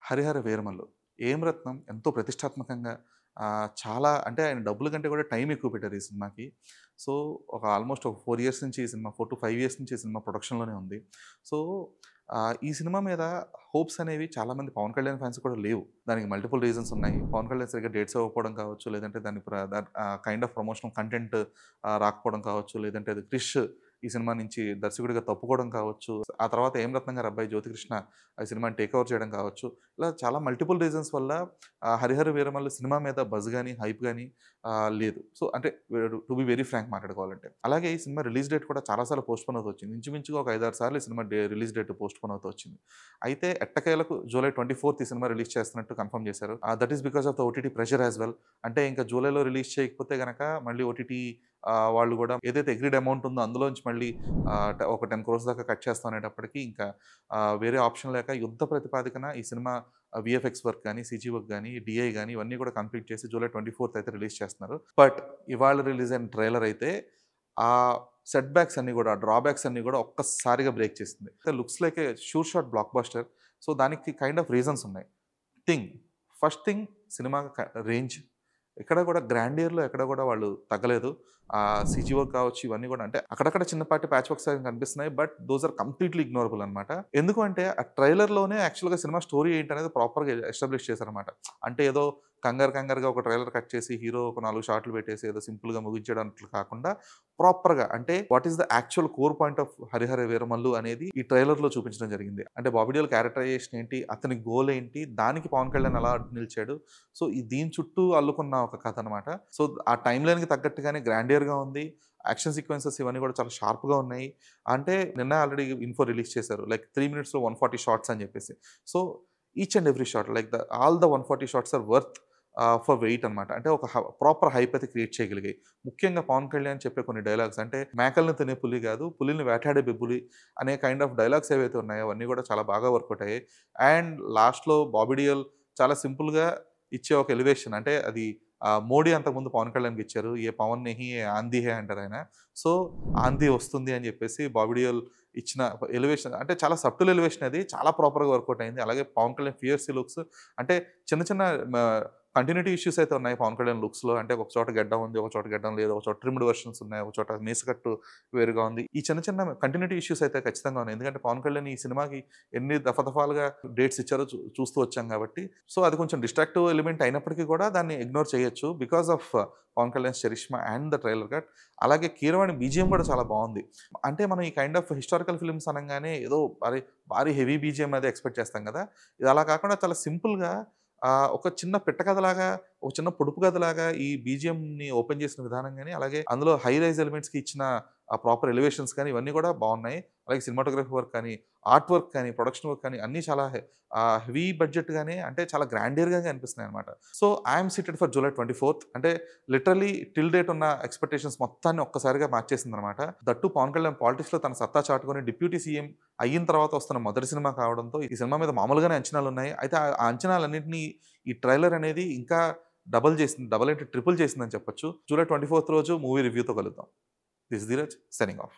'హరిహర వీరమల్లు'. 'ఏం రత్నం' ఎంతో ప్రతిష్టాత్మకంగా చాలా అంటే ఆయన డబ్బుల కంటే కూడా టైం ఎక్కువ పెట్టారు ఈ సినిమాకి. సో, ఒక ఆల్మోస్ట్ ఒక 4 ఇయర్స్ నుంచి ఈ సినిమా 4-5 ఇయర్స్ నుంచి ఈ సినిమా ప్రొడక్షన్‌లోనే ఉంది. సో, ఈ సినిమా మీద హోప్స్ అనేవి చాలామంది పవన్ కళ్యాణ్ ఫ్యాన్స్ కూడా లేవు. దానికి మల్టిపుల్ రీజన్స్ ఉన్నాయి. పవన్ కళ్యాణ్ సరిగ్గా డేట్స్ ఇవ్వకపోవడం కావచ్చు, లేదంటే దాని కైండ్ ఆఫ్ ప్రమోషనల్ కంటెంట్ రాకపోవడం కావచ్చు, లేదంటే అది క్రిష్ ఈ సినిమా నుంచి దర్శకుడిగా తప్పుకోవడం కావచ్చు. ఆ తర్వాత 'ఏం రత్నం' గారి అబ్బాయి జ్యోతికృష్ణ ఈ సినిమాని టేక్ ఓవర్ చేయడం కావచ్చు. ఇలా చాలా మల్టిపుల్ రీజన్స్ వల్ల 'హరిహర వీరమల్లు' సినిమా మీద బజ్ గాని, హైప్ గాని లేదు. సో, అంటే టు బి వెరీ ఫ్రాంక్ మాట్లాడుకోవాలంటే. అలాగే ఈ సినిమా రిలీజ్ డేట్ కూడా చాలా సార్లు పోస్ట్‌పోన్ అవుతూ వచ్చింది. ఇంచుమించుగా ఒక 5, 6 సార్లు ఈ సినిమా రిలీజ్ డేట్ పోస్ట్‌పోన్ అవుతూ వచ్చింది. అయితే ఎట్టకేలకు జూలై 24థ్ ఈ సినిమా రిలీజ్ చేస్తున్నట్టు కన్ఫర్మ్ చేశారు. That is because of the OTT pressure as well. అంటే ఇంకా జూలైలో రిలీజ్ చేయకపోతే గనక మళ్ళీ ఓటీటీ వాళ్ళు గూడా ఏదైతే అగ్రీడ్ అమౌంట్ ఉందో అందులోంచి మళ్ళీ ఒక 10 క్రోర్స్ దాకా కట్ చేస్తాం అనేటప్పటికి ఇంకా వేరే ఆప్షన్ లేక యుద్ధ ప్రాతిపదికన ఈ సినిమా వీఎఫ్ఎక్స్ వర్క్ గాని, సీజీ వర్క్ గాని, డీఐ గాని ఇవన్నీ కూడా కంప్లీట్ చేసి జూలై 24థ్ అయితే రిలీజ్ చేస్తున్నారు. బట్ ఇవాళ రిలీజ్ అయిన ట్రైలర్ అయితే ఆ సెట్ బ్యాక్స్ అన్నీ గూడా, డ్రాబ్యాక్స్ అన్నీ గూడా ఒక్కసారిగా బ్రేక్ చేసింది. లుక్స్ లైక్ ఏ sure shot block buster. So, దానికి కైండ్ ఆఫ్ రీజన్స్ ఉన్నాయి. Thing first thing cinema range. ఎక్కడ కూడా గ్రాండియర్‌లో ఎక్కడ కూడా వాళ్ళు తగ్గలేదు. సీజీ వర్క్ కావచ్చు ఇవన్నీ కూడా అంటే అక్కడక్కడ చిన్నపాటి ప్యాచ్ వర్క్స్ అవి కనిపిస్తున్నాయి. But those are completely ignorable అనమాట. ఎందుకు అంటే ఆ ట్రైలర్‌లోనే యాక్చువల్‌గా సినిమా స్టోరీ ఏంటనేది ప్రాపర్‌గా ఎస్టాబ్లిష్ చేశారనమాట. అంటే ఏదో కంగారుగా ఒక ట్రైలర్ కట్ చేసి హీరో ఒక 4 షాట్లు పెట్టేసి ఏదో సింపుల్‌గా ముగించేయడానికి కాకుండా ప్రాపర్‌గా అంటే what is the actual core point of 'Harihara Veeramallu' అనేది ఈ ట్రైలర్‌లో చూపించడం జరిగింది. అంటే బాబీ డియోల్ క్యారెక్టరైజేషన్ ఏంటి? అతని గోల్ ఏంటి? దానికి పవన్ కళ్యాణ్ ఎలా నిలిచాడు? సో, దీని చుట్టూ అల్లుకున్న ఒక కథ అనమాట. సో, ఆ టైమ్ లైన్‌కి తగ్గట్టుగానే గ్రాండియర్‌గా ఉంది. యాక్షన్ సీక్వెన్సెస్ ఇవన్నీ కూడా చాలా షార్ప్‌గా ఉన్నాయి. అంటే నిన్న ఆల్రెడీ ఇన్ఫో రిలీజ్ చేశారు. లైక్ 3 మినిట్స్‌లో 140 షాట్స్ అని చెప్పేసి. So, each and every shot like all the 140 shots are worth for wait అనమాట. అంటే ఒక ప్రాపర్ హైప్ అయితే క్రియేట్ చేయగలిగాయి. ముఖ్యంగా పవన్ కళ్యాణ్ చెప్పే కొన్ని డైలాగ్స్ అంటే మేకలను తినే పులి కాదు, పులిని వేటాడే బెబ్బులి అనే కైండ్ ఆఫ్ డైలాగ్స్ ఏవైతే ఉన్నాయో అవన్నీ కూడా చాలా బాగా వర్కౌట్ అయ్యాయి. అండ్ లాస్ట్‌లో బాబీ డియోల్ చాలా సింపుల్‌గా ఇచ్చే ఒక ఎలివేషన్ అంటే అది మోడీ అంతకుముందు పవన్ కళ్యాణ్‌కి ఇచ్చారు. ఏ పవన్ నెహీ ఏ ఆంధీ హై అంటారాయన. సో, ఆంధీ వస్తుంది అని చెప్పేసి బాబీ డియోల్ ఇచ్చిన ఎలివేషన్ అంటే చాలా సబ్టిల్ ఎలివేషన్ అది. చాలా ప్రాపర్‌గా వర్కౌట్ అయింది. అలాగే పవన్ కళ్యాణ్ ఫియర్సీ లుక్స్ అంటే చిన్న చిన్న మ కంటిన్యూటీ ఇష్యూస్ అయితే ఉన్నాయి పవన్ కళ్యాణ్ లుక్స్‌లో. అంటే ఒక చోట గెడ్డం ఉంది, ఒక చోట గెడ్డం లేదు, ఒక చోట ట్రిమ్డ్ వెర్షన్స్ ఉన్నాయి, ఒక చోట మీసకట్టు వేరుగా ఉంది. ఈ చిన్న చిన్న కంటిన్యూటీ ఇష్యూస్ అయితే ఖచ్చితంగా ఉన్నాయి. ఎందుకంటే పవన్ కళ్యాణ్ ఈ సినిమాకి ఎన్ని దఫాలుగా డేట్స్ ఇచ్చారో చూస్తూ వచ్చాం కాబట్టి. సో, అది కొంచెం డిస్ట్రాక్టివ్ ఎలిమెంట్ అయినప్పటికీ కూడా దాన్ని ఇగ్నోర్ చేయొచ్చు. Because of Pawan Kalyan's charisma and the trailer cut. అలాగే కీరవాణి బీజీఎం కూడా చాలా బావుంది. అంటే మనం ఈ కైండ్ ఆఫ్ హిస్టారికల్ ఫిల్మ్స్ అనంగానే ఏదో భారీ హెవీ బీజీఎం అది ఎక్స్‌పెక్ట్ చేస్తాం కదా! ఇది అలా కాకుండా చాలా సింపుల్‌గా ఒక చిన్న పిట్ట కథలాగా, ఒక చిన్న పొడుపు కథలాగా ఈ బీజీఎంని ఓపెన్ చేసిన విధానం గాని, అలాగే అందులో హై రైజ్ ఎలిమెంట్స్‌కి ఇచ్చిన ఆ ప్రాపర్ ఎలివేషన్స్ కానీ ఇవన్నీ కూడా బావున్నాయి. అలాగే సినిమాటోగ్రఫీ వర్క్ కానీ, ఆర్ట్ వర్క్ కానీ, ప్రొడక్షన్ వర్క్ కానీ అన్నీ చాలా హెవీ బడ్జెట్‌గానే అంటే చాలా గ్రాండియర్‌గా అనిపిస్తున్నాయన్నమాట. So, I am seated for July 24థ్ అంటే లిటరల్లీ టిల్ డేట్ ఉన్న ఎక్స్‌పెక్టేషన్స్ మొత్తాన్ని ఒక్కసారిగా మార్చేసిందన్నమాట. దట్ టూ పవన్ కళ్యాణ్ పాలిటిక్స్‌లో తన సత్తా చాటుకొని డిప్యూటీ సీఎం అయిన తర్వాత వస్తున్న మొదటి సినిమా కావడంతో ఈ సినిమా మీద మామూలుగానే అంచనాలున్నాయి. అయితే ఆ అంచనాలన్నింటిని ఈ ట్రైలర్ అనేది ఇంకా డబుల్ చేసింది. డబుల్ ఏంటి ట్రిపుల్ చేసిందని చెప్పొచ్చు. జూలై 24థ్ రోజు మూవీ రివ్యూతో కలుద్దాం. This is Dheeraj signing off.